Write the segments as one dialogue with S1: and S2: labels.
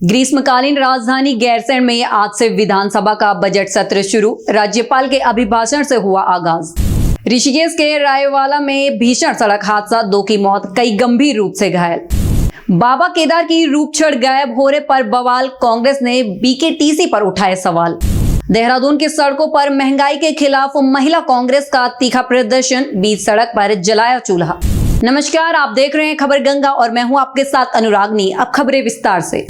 S1: ग्रीष्मकालीन राजधानी गैरसैंण में आज से विधानसभा का बजट सत्र शुरू। राज्यपाल के अभिभाषण से हुआ आगाज। ऋषिकेश के रायवाला में भीषण सड़क हादसा, 2 की मौत, कई गंभीर रूप से घायल। बाबा केदार की रूपछड़ गायब होने पर बवाल, कांग्रेस ने बीकेटीसी पर उठाए सवाल। देहरादून की सड़कों पर महंगाई के खिलाफ महिला कांग्रेस का तीखा प्रदर्शन, बीच सड़क पर जलाया चूल्हा। नमस्कार, आप देख रहे हैं खबर गंगा और मैं हूं आपके साथ अनुरागनी। अब खबरें विस्तार से।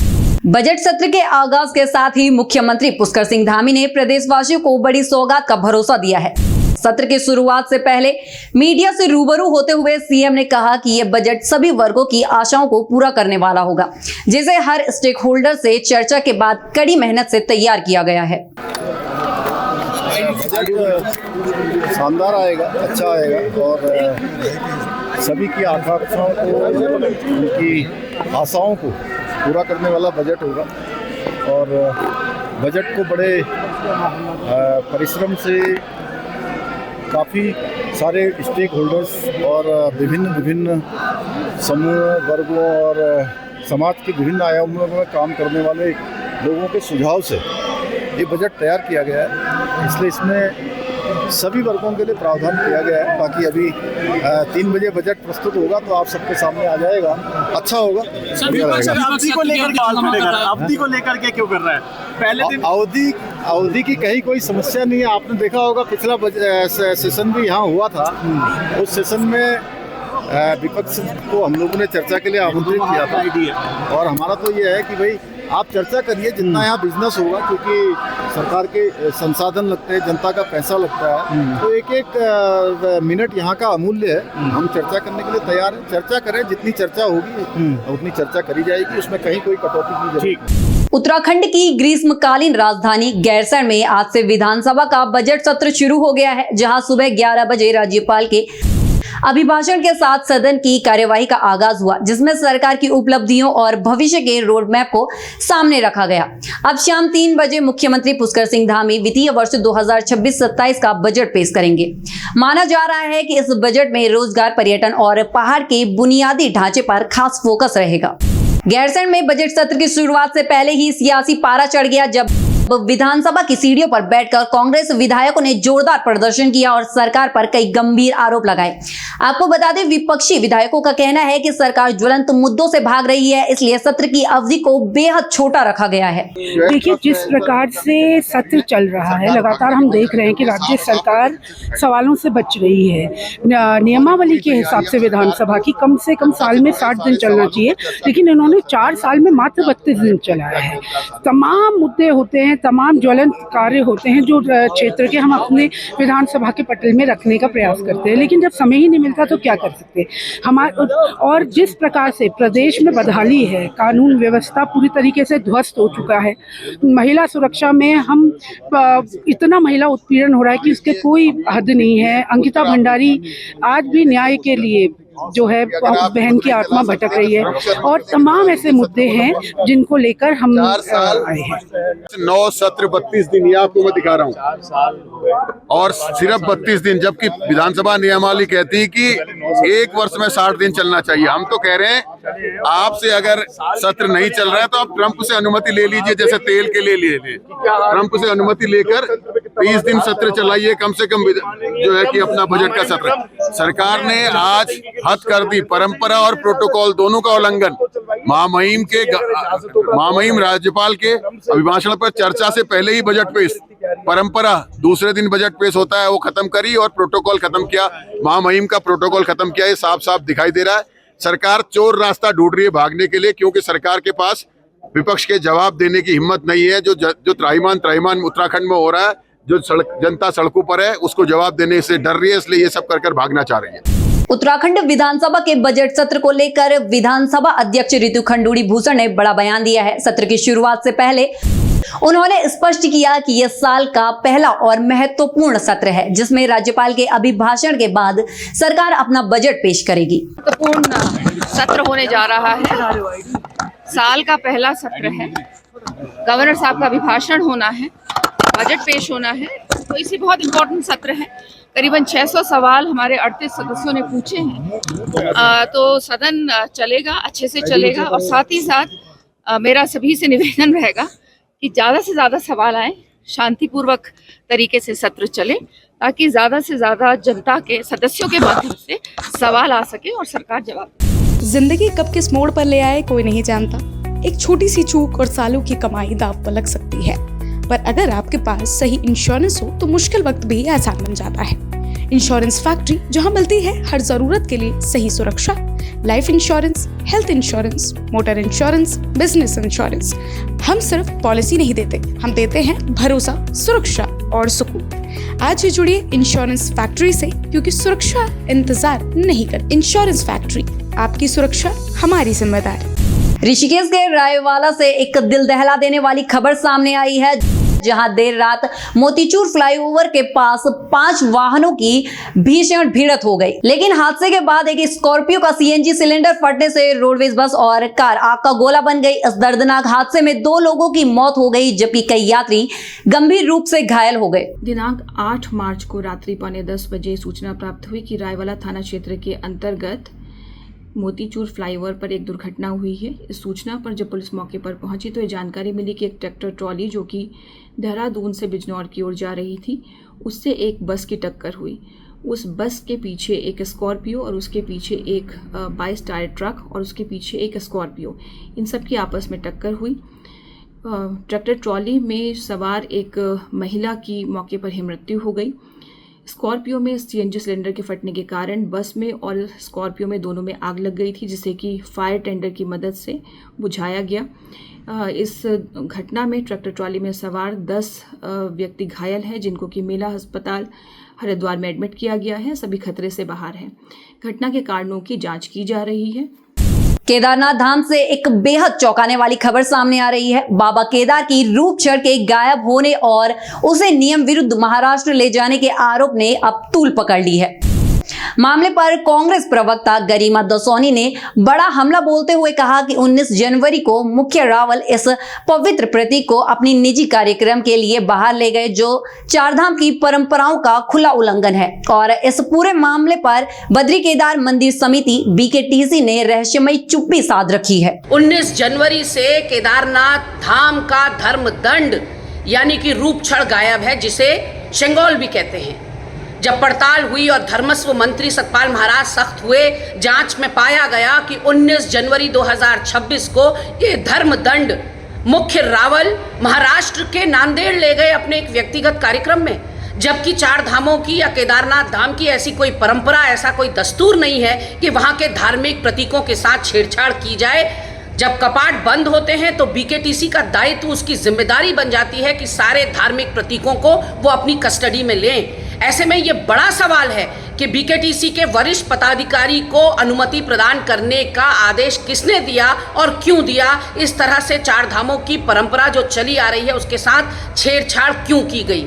S1: बजट सत्र के आगाज के साथ ही मुख्यमंत्री पुष्कर सिंह धामी ने प्रदेशवासियों को बड़ी सौगात का भरोसा दिया है। सत्र की शुरुआत से पहले मीडिया से रूबरू होते हुए सीएम ने कहा कि यह बजट सभी वर्गों की आशाओं को पूरा करने वाला होगा, जिसे हर स्टेक होल्डर से चर्चा के बाद कड़ी मेहनत से तैयार किया गया है।
S2: शानदार आएगा, अच्छा आएगा और सभी की आकांक्षाओं को, उनकी आशाओं को पूरा करने वाला बजट होगा। और बजट को बड़े परिश्रम से काफ़ी सारे स्टेक होल्डर्स और विभिन्न समूह वर्गों और समाज के विभिन्न आयामों में काम करने वाले लोगों के सुझाव से ये बजट तैयार किया गया है। इसलिए इसमें सभी वर्गों के लिए प्रावधान किया गया है। बाकी अभी 3 बजे बजट प्रस्तुत होगा तो आप सबके सामने आ जाएगा, अच्छा होगा।
S3: अवधि को लेकर के क्यों कर रहा है? पहले दिन
S2: अवधि की कहीं कोई समस्या नहीं है। आपने देखा होगा पिछला सेशन भी यहाँ हुआ था। उस सेशन में विपक्ष को हम लोगों ने चर्चा के लिए आमंत्रित किया था और हमारा तो ये है कि भाई आप चर्चा करिए, जितना यहाँ बिजनेस होगा, क्योंकि सरकार के संसाधन लगते हैं, जनता का पैसा लगता है, तो एक मिनट यहाँ का अमूल्य है। हम चर्चा करने के लिए तैयार हैं। चर्चा करें, जितनी चर्चा होगी उतनी चर्चा करी जाएगी, उसमें कहीं कोई कटौती की जरूरत नहीं।
S1: उत्तराखंड की ग्रीष्मकालीन राजधानी गैरसैंण में आज से विधानसभा का बजट सत्र शुरू हो गया है, जहां सुबह 11 बजे राज्यपाल के अभिभाषण के साथ सदन की कार्यवाही का आगाज हुआ, जिसमें सरकार की उपलब्धियों और भविष्य के रोड मैप को सामने रखा गया। अब शाम 3 बजे मुख्यमंत्री पुष्कर सिंह धामी वित्तीय वर्ष 2026-27 का बजट पेश करेंगे। माना जा रहा है कि इस बजट में रोजगार, पर्यटन और पहाड़ के बुनियादी ढांचे पर खास फोकस रहेगा। गैरसैंण में बजट सत्र की शुरुआत से पहले ही सियासी पारा चढ़ गया, जब विधानसभा की सीढ़ियों पर बैठकर कांग्रेस विधायकों ने जोरदार प्रदर्शन किया और सरकार पर कई गंभीर आरोप लगाए। आपको बता दें, विपक्षी विधायकों का कहना है कि सरकार ज्वलंत मुद्दों से भाग रही है, इसलिए सत्र की अवधि को बेहद छोटा रखा गया है।
S4: देखिए, जिस प्रकार से सत्र चल रहा है, लगातार हम देख रहे हैं कि राज्य सरकार सवालों से बच रही है। नियमावली के हिसाब से विधानसभा की कम से कम साल में 60 दिन चलना चाहिए, लेकिन इन्होंने 4 साल में मात्र 32 दिन चलाया है। तमाम मुद्दे होते हैं, तमाम ज्वलंत कार्य होते हैं जो क्षेत्र के हम अपने विधानसभा के पटल में रखने का प्रयास करते हैं, लेकिन जब समय ही नहीं मिलता तो क्या कर सकते हमारे। और जिस प्रकार से प्रदेश में बदहाली है, कानून व्यवस्था पूरी तरीके से ध्वस्त हो चुका है। महिला सुरक्षा में हम इतना महिला उत्पीड़न हो रहा है कि उसके कोई हद नहीं है। अंकिता भंडारी आज भी न्याय के लिए जो है बहन की आत्मा भटक रही है, और तमाम ऐसे मुद्दे हैं जिनको लेकर हम आए हैं।
S5: 9 सत्र 32 दिन, ये आपको मैं दिखा रहा हूँ, और सिर्फ 32 दिन, जबकि विधानसभा नियमावली कहती है कि 1 वर्ष में 60 दिन चलना चाहिए। हम तो कह रहे हैं आपसे अगर सत्र नहीं चल रहा है तो आप ट्रंप से अनुमति ले लीजिए, जैसे तेल के लिए ले लीजिए। ट्रंप से अनुमति लेकर 30 दिन सत्र चलाइए कम से कम, जो है कि अपना बजट का सत्र। सरकार ने आज हद कर दी, परंपरा और प्रोटोकॉल दोनों का उल्लंघन। महामहिम राज्यपाल के अभिभाषण पर चर्चा से पहले ही बजट पेश, परंपरा दूसरे दिन बजट पेश होता है, वो खत्म करी और प्रोटोकॉल खत्म किया, महामहिम का प्रोटोकॉल खत्म किया। ये साफ साफ दिखाई दे रहा है सरकार चोर रास्ता ढूंढ रही है भागने के लिए, क्योंकि सरकार के पास विपक्ष के जवाब देने की हिम्मत नहीं है। जो त्राहिमाम उत्तराखंड में हो रहा है, जो जनता सड़कों पर है, उसको जवाब देने से डर रही है, इसलिए ये सब कर भागना चाह रही है।
S1: उत्तराखंड विधानसभा के बजट सत्र को लेकर विधानसभा अध्यक्ष रितु खंडूड़ी भूषण ने बड़ा बयान दिया है। सत्र की शुरुआत से पहले उन्होंने स्पष्ट किया कि यह साल का पहला और महत्वपूर्ण सत्र है, जिसमें राज्यपाल के अभिभाषण के बाद सरकार अपना बजट पेश करेगी।
S6: महत्वपूर्ण सत्र होने जा रहा है, साल का पहला सत्र है। गवर्नर साहब का अभिभाषण होना है, बजट पेश होना है, तो इसी बहुत इम्पोर्टेंट सत्र है। करीबन 600 सवाल हमारे 38 सदस्यों ने पूछे हैं, तो सदन चलेगा, अच्छे से चलेगा। और साथ ही साथ मेरा सभी से निवेदन रहेगा कि ज़्यादा से ज़्यादा सवाल आए, शांतिपूर्वक तरीके से सत्र चले, ताकि ज़्यादा से ज़्यादा जनता के सदस्यों के माध्यम से सवाल आ सके और सरकार जवाब दे।
S7: जिंदगी कब किस मोड़ पर ले आए कोई नहीं जानता। एक छोटी सी चूक और सालों की कमाई दांव पर लग सकती है, पर अगर आपके पास सही इंश्योरेंस हो तो मुश्किल वक्त भी आसान बन जाता है। इंश्योरेंस फैक्ट्री, जहां मिलती है हर जरूरत के लिए सही सुरक्षा। Life insurance, health insurance, motor insurance, business insurance. हम सिर्फ पॉलिसी नहीं देते, हम देते हैं भरोसा, सुरक्षा और सुकून। आज ही जुड़िए इंश्योरेंस फैक्ट्री से, क्योंकि सुरक्षा इंतजार नहीं कर। इंश्योरेंस फैक्ट्री, आपकी सुरक्षा हमारी जिम्मेदारी।
S1: ऋषिकेश के रायवाला से एक दिल दहला देने वाली खबर सामने आई है, जहां देर रात मोतीचूर फ्लाईओवर के पास 5 वाहनों की भीषण भिड़ंत हो गई। लेकिन हादसे के बाद एक स्कॉर्पियो का सीएनजी सिलेंडर फटने से रोडवेज बस और कार आग का गोला बन गई। इस दर्दनाक हादसे में 2 लोगों की मौत हो गई, जबकि कई यात्री गंभीर रूप से घायल हो गए।
S8: दिनांक 8 मार्च को रात्रि 9:45 बजे सूचना प्राप्त हुई कि रायवाला थाना क्षेत्र के अंतर्गत मोतीचूर फ्लाईओवर पर एक दुर्घटना हुई है। इस सूचना पर जब पुलिस मौके पर पहुंची तो ये जानकारी मिली कि एक ट्रैक्टर ट्रॉली जो कि देहरादून से बिजनौर की ओर जा रही थी, उससे एक बस की टक्कर हुई। उस बस के पीछे एक स्कॉर्पियो और उसके पीछे एक 22 टायर ट्रक और उसके पीछे एक स्कॉर्पियो, इन सब की आपस में टक्कर हुई। ट्रैक्टर ट्रॉली में सवार एक महिला की मौके पर ही मृत्यु हो गई। स्कॉर्पियो में सीएनजी सिलेंडर के फटने के कारण बस में और स्कॉर्पियो में दोनों में आग लग गई थी, जिसे कि फायर टेंडर की मदद से बुझाया गया। इस घटना में ट्रैक्टर ट्रॉली में सवार 10 व्यक्ति घायल हैं, जिनको कि मेला अस्पताल हरिद्वार में एडमिट किया गया है। सभी खतरे से बाहर हैं। घटना के कारणों की जांच की जा रही है।
S1: केदारनाथ धाम से एक बेहद चौंकाने वाली खबर सामने आ रही है। बाबा केदार की रूप छड़ के गायब होने और उसे नियम विरुद्ध महाराष्ट्र ले जाने के आरोप ने अब तूल पकड़ ली है। मामले पर कांग्रेस प्रवक्ता गरिमा दसौनी ने बड़ा हमला बोलते हुए कहा कि 19 जनवरी को मुख्य रावल इस पवित्र प्रतीक को अपनी निजी कार्यक्रम के लिए बाहर ले गए, जो चारधाम की परंपराओं का खुला उल्लंघन है। और इस पूरे मामले पर बद्री केदार मंदिर समिति BKTC ने रहस्यमयी चुप्पी साध रखी है।
S9: 19 जनवरी से केदारनाथ धाम का धर्म दंड यानी कि रूप छड़ गायब है, जिसे शेंगोल भी कहते हैं। जब पड़ताल हुई और धर्मस्व मंत्री सतपाल महाराज सख्त हुए, जांच में पाया गया कि 19 जनवरी 2026 को ये धर्म दंड मुख्य रावल महाराष्ट्र के नांदेड़ ले गए अपने एक व्यक्तिगत कार्यक्रम में, जबकि 4 धामों की या केदारनाथ धाम की ऐसी कोई परंपरा, ऐसा कोई दस्तूर नहीं है कि वहां के धार्मिक प्रतीकों के साथ छेड़छाड़ की जाए। जब कपाट बंद होते हैं तो BKTC का दायित्व, उसकी जिम्मेदारी बन जाती है कि सारे धार्मिक प्रतीकों को वो अपनी कस्टडी में लें। ऐसे में ये बड़ा सवाल है कि BKTC के वरिष्ठ पदाधिकारी को अनुमति प्रदान करने का आदेश किसने दिया और क्यों दिया। इस तरह से 4 धामों की परंपरा जो चली आ रही है उसके साथ छेड़छाड़ क्यों की गई।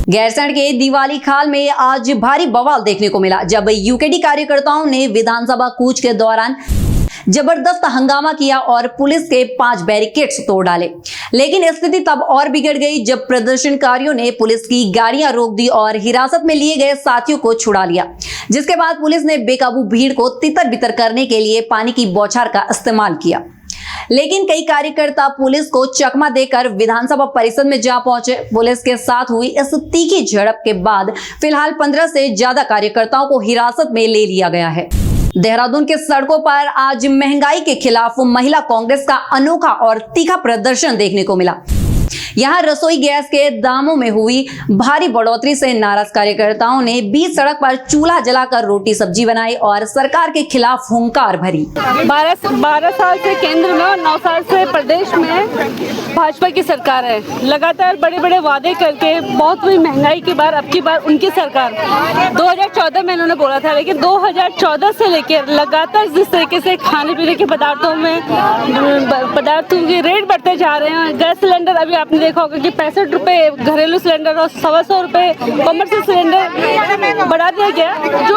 S1: गैरसैंण के दिवाली खाल में आज भारी बवाल देखने को मिला, जब UKD कार्यकर्ताओं ने विधानसभा कूच के दौरान जबरदस्त हंगामा किया और पुलिस के 5 बैरिकेड्स तोड़ डाले। लेकिन स्थिति तब और बिगड़ गई जब प्रदर्शनकारियों ने पुलिस की गाड़ियां रोक दी और हिरासत में लिए गए साथियों को छुड़ा लिया, जिसके बाद पुलिस ने बेकाबू भीड़ को तितर बितर करने के लिए पानी की बौछार का इस्तेमाल किया। लेकिन कई कार्यकर्ता पुलिस को चकमा देकर विधानसभा परिसर में जा पहुंचे। पुलिस के साथ हुई इस तीखी झड़प के बाद फिलहाल 15 से ज्यादा कार्यकर्ताओं को हिरासत में ले लिया गया है। देहरादून के सड़कों पर आज महंगाई के खिलाफ महिला कांग्रेस का अनोखा और तीखा प्रदर्शन देखने को मिला। यहाँ रसोई गैस के दामों में हुई भारी बढ़ोतरी से नाराज कार्यकर्ताओं ने बीच सड़क पर चूल्हा जलाकर रोटी सब्जी बनाई और सरकार के खिलाफ हुंकार भरी।
S10: 12 साल से केंद्र में और 9 साल से प्रदेश में भाजपा की सरकार है। लगातार बड़े बड़े वादे करके बहुत हुई महंगाई की बार, अब की बार उनकी सरकार। 2014 में इन्होंने बोला था, लेकिन 2014 से लेकर लगातार जिस तरीके से खाने पीने के पदार्थों के रेट बढ़ते जा रहे हैं। गैस सिलेंडर अभी आपने देखा होगा कि 65 रुपये घरेलू सिलेंडर और 125 रुपये कॉमर्शियल सिलेंडर बढ़ा दिया गया। जो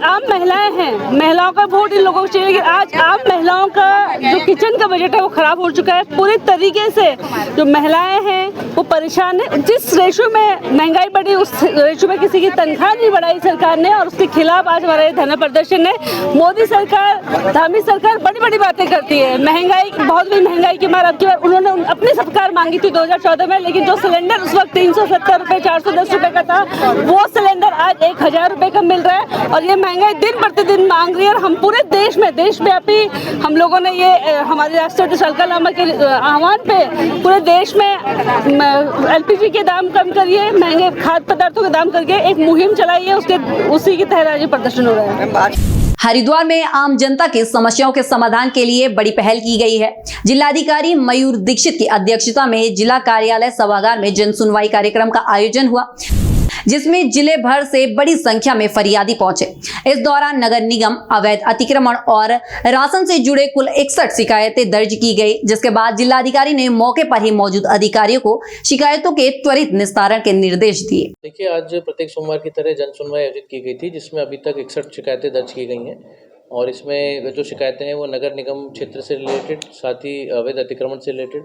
S10: आम महिलाएं हैं, महिलाओं का वोट इन लोगों को चाहिए, लेकिन आज आम महिलाओं का जो किचन का बजट है वो खराब हो चुका है पूरी तरीके से। जो महिलाएं हैं वो परेशान है। जिस रेशो में महंगाई बढ़ी उस रेशो में किसी की तनख्वाह नहीं बढ़ाई सरकार ने, और उसके खिलाफ आज हमारे धरना प्रदर्शन है। मोदी सरकार, धामी सरकार बड़ी बड़ी बातें करती है, महंगाई बहुत बड़ी महंगाई की मार। अब की बार उन्होंने अपनी सरकार मांगी थी 2014 में, लेकिन जो सिलेंडर उस वक्त 370 रुपये 410 रुपये का था, वो सिलेंडर आज 1000 रुपये का मिल रहा है। और ये महंगाई दिन प्रतिदिन मांग रही है। और हम पूरे देश में, देशव्यापी हम लोगों ने ये हमारे राष्ट्रपति अलका लामा के आह्वान पे पूरे देश में LPG के दाम कम करिए, महंगे खाद्य पदार्थों के दाम करके एक मुहिम चलाई है। उसी के तहत आज प्रदर्शन हो रहा है।
S1: हरिद्वार में आम जनता की समस्याओं के समाधान के लिए बड़ी पहल की गई है। जिलाधिकारी मयूर दीक्षित की अध्यक्षता में जिला कार्यालय सभागार में जन सुनवाई कार्यक्रम का आयोजन हुआ, जिसमें जिले भर से बड़ी संख्या में फरियादी पहुंचे। इस दौरान नगर निगम, अवैध अतिक्रमण और राशन से जुड़े कुल 61 शिकायतें दर्ज की गई, जिसके बाद जिलाधिकारी ने मौके पर ही मौजूद अधिकारियों को शिकायतों के त्वरित निस्तारण के निर्देश दिए।
S11: देखिए, आज प्रत्येक सोमवार की तरह जन सुनवाई आयोजित की गई थी, जिसमें अभी तक 61 शिकायतें दर्ज की गई हैं। और इसमें जो शिकायतें हैं वो नगर निगम क्षेत्र से रिलेटेड, साथ ही अवैध अतिक्रमण से रिलेटेड,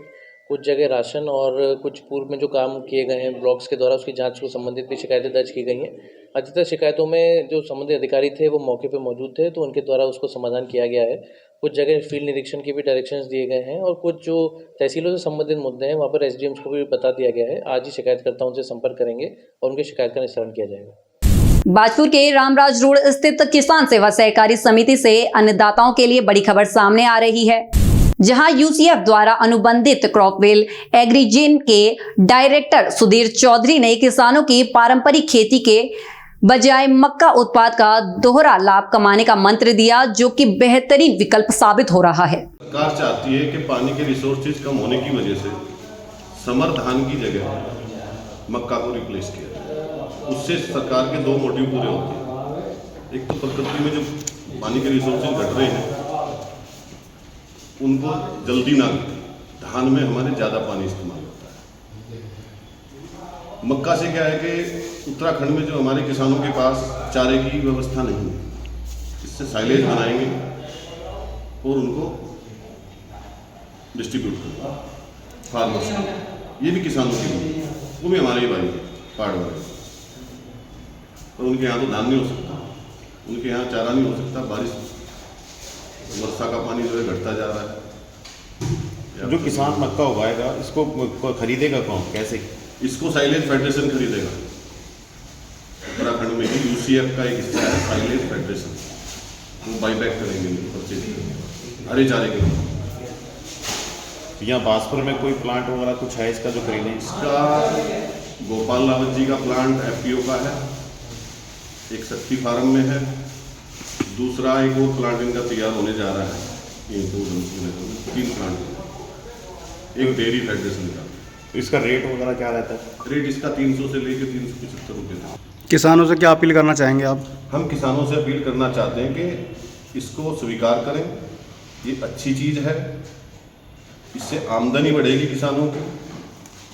S11: कुछ जगह राशन और कुछ पूर्व में जो काम किए गए हैं ब्लॉक्स के द्वारा उसकी जांच को संबंधित भी शिकायतें दर्ज की गई हैं। अधिकतर शिकायतों में जो संबंधित अधिकारी थे वो मौके पर मौजूद थे, तो उनके द्वारा उसको समाधान किया गया है। कुछ जगह फील्ड निरीक्षण की भी डायरेक्शंस दिए गए हैं, और कुछ जो तहसीलों से संबंधित मुद्दे हैं वहाँ पर SDMs को भी बता दिया गया है। आज ही शिकायतकर्ताओं से संपर्क करेंगे और उनकी शिकायत का निस्तारण किया जाएगा।
S1: बाजपुर के रामराज रोड स्थित किसान सेवा सहकारी समिति से अन्नदाताओं के लिए बड़ी खबर सामने आ रही है, जहां UCF द्वारा अनुबंधित क्रॉपवेल एग्रीजेन के डायरेक्टर सुधीर चौधरी ने किसानों की पारंपरिक खेती के बजाय मक्का उत्पाद का दोहरा लाभ कमाने का मंत्र दिया, जो कि बेहतरीन विकल्प साबित हो रहा है।
S5: सरकार चाहती है कि पानी के रिसोर्सेज कम होने की वजह से समर धान की जगह मक्का को रिप्लेस किया जाए। उससे सरकार के दो मोटिव पूरे होते हैं। एक तो प्रकृति में जो पानी के रिसोर्सेज घट रहे हैं उनको जल्दी ना घटे, धान में हमारे ज़्यादा पानी इस्तेमाल होता है। मक्का से क्या है कि उत्तराखंड में जो हमारे किसानों के पास चारे की व्यवस्था नहीं है, इससे साइलेज बनाएंगे और उनको डिस्ट्रीब्यूट करेंगे फार्मर्स को। ये भी किसानों के लिए, वो भी हमारे ही भाई पहाड़ वाले, और उनके यहाँ तो धान नहीं हो सकता, उनके यहाँ चारा नहीं हो सकता। बारिश, वर्षा का पानी जो है घटता जा रहा है।
S3: जो किसान मक्का उगाएगा इसको खरीदेगा कौन, कैसे?
S5: इसको साइलेज फेडरेशन खरीदेगा। उत्तराखंड में ही UCF का एक हिस्सा है साइलेज फेडरेशन, वो बाईबैक करेंगे, परचेज करेंगे हरे चारे के लिए।
S3: यहाँ बाजपुर में कोई प्लांट वगैरह कुछ है इसका जो खरीदें?
S5: इसका गोपाल रावत जी का प्लांट FPO का है, एक शक्ति फार्म में है, दूसरा एक और प्लांट इनका तैयार होने जा रहा है। 3 प्लांट, एक डेयरी फेडरेशन का।
S3: इसका रेट वगैरह क्या रहता है?
S5: रेट इसका 300 से लेकर 375 रुपये।
S12: किसानों से क्या अपील करना चाहेंगे आप?
S5: हम किसानों से अपील करना चाहते हैं कि इसको स्वीकार करें, ये अच्छी चीज़ है, इससे आमदनी बढ़ेगी किसानों की,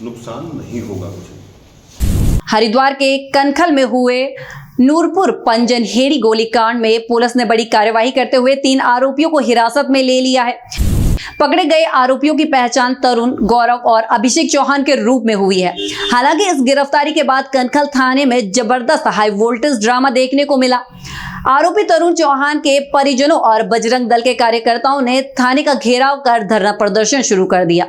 S5: नुकसान नहीं होगा कुछ।
S1: हरिद्वार के कनखल में हुए नूरपुर पंजनहेड़ी गोलीकांड में पुलिस ने बड़ी कार्यवाही करते हुए 3 आरोपियों को हिरासत में ले लिया है। पकड़े गए आरोपियों की पहचान तरुण, गौरव और अभिषेक चौहान के रूप में हुई है। हालांकि इस गिरफ्तारी के बाद कनखल थाने में जबरदस्त हाई वोल्टेज ड्रामा देखने को मिला। आरोपी तरुण चौहान के परिजनों और बजरंग दल के कार्यकर्ताओं ने थाने का घेराव कर धरना प्रदर्शन शुरू कर दिया।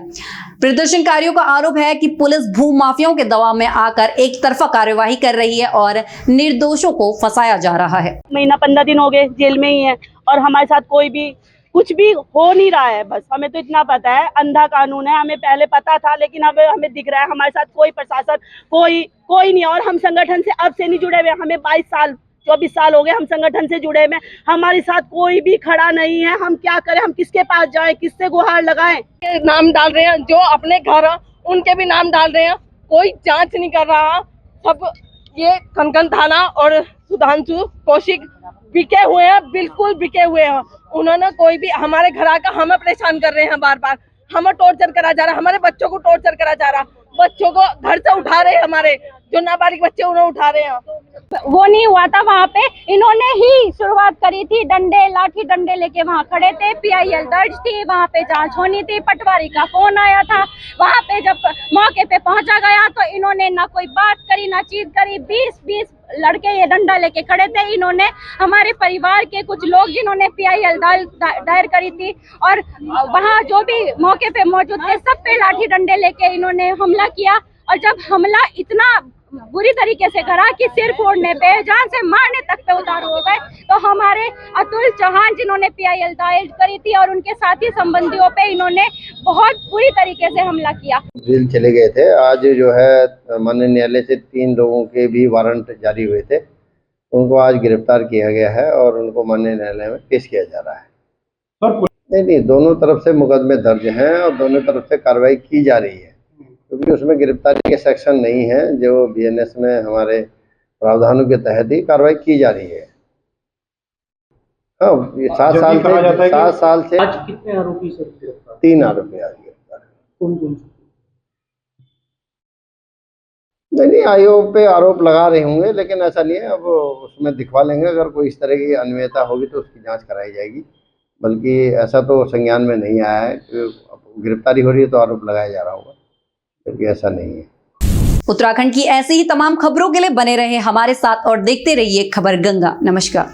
S1: प्रदर्शनकारियों का आरोप है कि पुलिस भू माफियाओं के दबाव में आकर एक तरफा कार्यवाही कर रही है और निर्दोषों को फंसाया जा रहा है।
S10: महीना 15 दिन हो गए जेल में ही है, और हमारे साथ कोई भी कुछ भी हो नहीं रहा है। बस हमें तो इतना पता है, अंधा कानून है, हमें पहले पता था, लेकिन अब हमें दिख रहा है हमारे साथ कोई प्रशासन कोई नहीं। और हम संगठन से अब से नहीं जुड़े हुए, हमें 24 साल हो गए हम संगठन से जुड़े में, हमारे साथ कोई भी खड़ा नहीं है। हम क्या करें, हम किसके पास जाएं, किससे गुहार लगाएं? नाम डाल रहे हैं, जो अपने घर उनके भी नाम डाल रहे हैं, कोई जांच नहीं कर रहा। सब ये कनकन थाना और सुधांशु कौशिक बिके हुए हैं, बिल्कुल बिके हुए हैं। उन्होंने कोई भी हमारे घर आकर हमें परेशान कर रहे हैं बार बार। हमें टॉर्चर करा जा रहा, हमारे बच्चों को टॉर्चर करा जा रहा, बच्चों को घर से उठा रहे हैं, हमारे जो नाबालिग बच्चे उन्हें उठा रहे हैं।
S13: वो नहीं हुआ था वहाँ पे, इन्होंने ही शुरुआत करी थी, डंडे लाठी डंडे लेके वहाँ खड़े थे, PIL दर्ज थी, वहाँ पे जांच होनी थी, पटवारी का फोन आया था, वहाँ पे जब मौके पे पहुंचा गया तो इन्होंने ना कोई बात करी ना चीज करी। 20 लड़के ये डंडा लेके खड़े थे, इन्होंने हमारे परिवार के कुछ लोग जिन्होंने PIL दायर करी थी और वहाँ जो भी मौके पे मौजूद थे सब पे लाठी डंडे लेके इन्होंने हमला किया। और जब हमला इतना बुरी तरीके से करा कि सिर फोड़ने पे, जान से मारने तक पे उतार हो गए, तो हमारे अतुल चौहान जिन्होंने PIL दायर करी थी और उनके साथी संबंधियों पे इन्होंने बहुत बुरी तरीके से हमला किया।
S14: जेल चले गए थे। आज जो है माननीय न्यायालय से 3 लोगों के भी वारंट जारी हुए थे, उनको आज गिरफ्तार किया गया है और उनको माननीय न्यायालय में पेश किया जा रहा है। नहीं, दोनों तरफ से मुकदमे दर्ज हैं और दोनों तरफ से कार्रवाई की जा रही है, क्योंकि उसमें गिरफ्तारी के सेक्शन नहीं है जो BNS में हमारे प्रावधानों के तहत ही कार्रवाई की जा रही है। हाँ, ये 7 साल से
S3: आज कितने आरोपी सर गिरफ्तार?
S14: 3 आरोपी आज गिरफ्तार।
S3: कौन?
S14: नहीं, आयोग पे आरोप लगा रहे होंगे, लेकिन ऐसा नहीं है, अब उसमें दिखवा लेंगे। अगर कोई इस तरह की अनियमितता होगी तो उसकी जांच कराई जाएगी, बल्कि ऐसा तो संज्ञान में नहीं आया है कि गिरफ्तारी हो रही है तो आरोप लगाया जा रहा होगा, क्योंकि ऐसा नहीं है।
S1: उत्तराखंड की ऐसी ही तमाम खबरों के लिए बने रहे हमारे साथ और देखते रहिए खबर गंगा। नमस्कार।